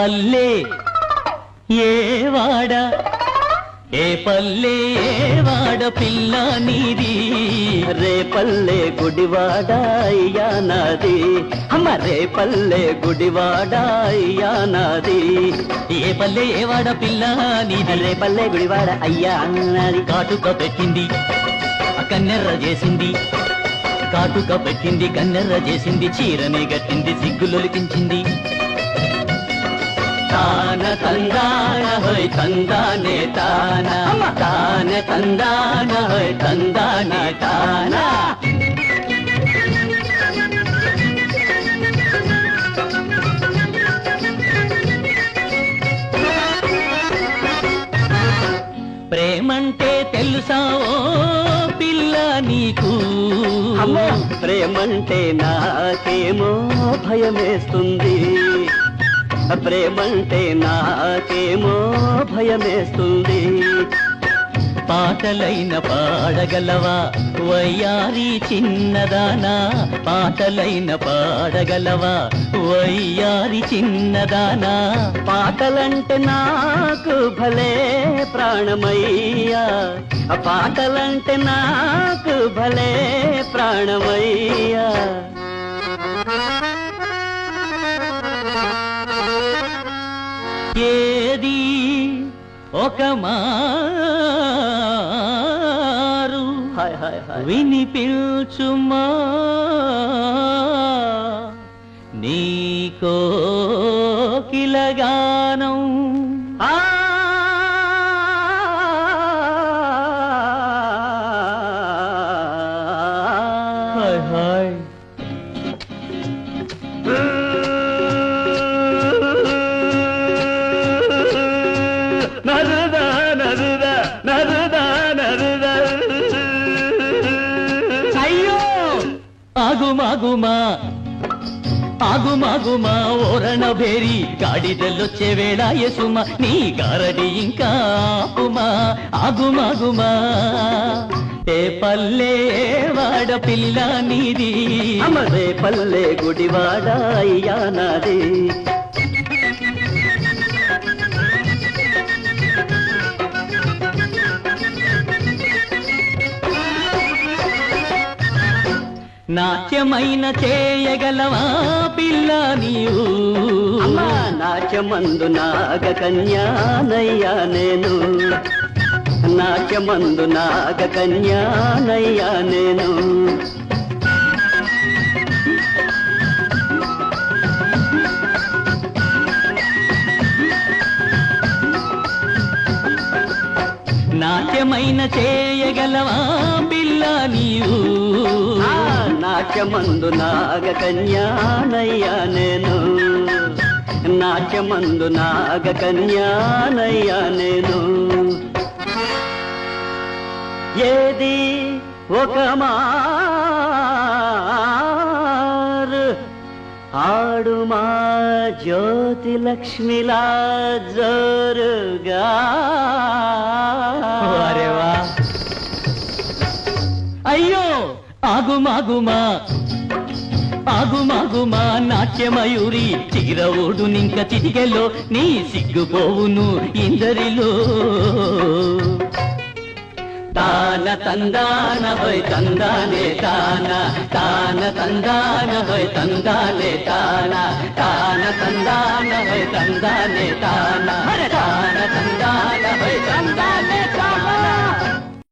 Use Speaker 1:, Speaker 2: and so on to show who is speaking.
Speaker 1: పల్లె ఏ వాడ ఏ పల్లె ఏ వాడ పిల్ల నీది
Speaker 2: రే పల్లె గుడివాడ అయ్యా నాది అమ్మ రే పల్లె గుడివాడ అయ్యా నాది
Speaker 1: ఏ పల్లె ఏ వాడ పిల్ల నీది
Speaker 2: రే పల్లె గుడివాడ అయ్యా నాది
Speaker 1: కాటుక పెట్టింది కన్నెర్ర చేసింది కాటుక పెట్టింది కన్నెర్ర చేసింది చీరనే గట్టింది సిగ్గులొలికించింది తాన తందాన హోయ్ తందానే తాన తాన తందాన హోయ్ తందానే తాన ప్రేమంటే తెలుసా ఓ పిల్ల నీకు
Speaker 2: అమ్మో ప్రేమంటే నాకేమో భయమేస్తుంది ప్రేమంటే నాకేమో భయమేస్తుంది
Speaker 1: పాటలైన పాడగలవా వయ్యారి చిన్నదానా పాటలైన పాడగలవా వయ్యారి చిన్నదానా
Speaker 2: పాటలంటే నాకు భలే ప్రాణమయ్యా పాటలంటే నాకు భలే ప్రాణమయ్యా
Speaker 1: ఏది ఒక మారు వినిపించుమా నీ కోకిలగానం హాయ్ హాయ్ అయ్యో ఆగుమాగుమా ఆగుమాగుమా ఓరణ బేరి గాడిదల్లొచ్చే వేళ యసుమ నీ గారడి ఇంకా ఆపుమా ఆగుమాగుమా ఏ పల్లె వాడ పిల్ల నీది
Speaker 2: అమరే పల్లె గుడివాడ అయ్యా నాది
Speaker 1: నాట్యమైన చేయగలవా పిల్ల నీవు
Speaker 2: అమ్మా నాట్యమందు నాగ కన్యానయ్యా నేను నాట్యమందు నాగ కన్యానయ్యా నేను
Speaker 1: నాట్యమైన చేయగలవా పిల్ల నీవు
Speaker 2: నాట్యమందు నాగ కన్యానయ్యా నేను నాట్యమందు నాగ కన్యానయ్యా నేను ఏది ఒక మారు ఆడుమా జ్యోతి లక్ష్మిలా జోరుగా
Speaker 1: అరేవా అయ్యో ఆగుమాగుమా ఆగుమాగుమా నాట్యమయూరి చిరవుడు నింక చిటికెలో నీ సిగ్గుపోవును ఇందరిలో తాన తందాన హోయ్ తందానే తాన తాన తందాన హోయ్ తందానే తాన తాన తందాన హోయ్ తందానే తాన తాన తందాన హోయ్ తందానే తాన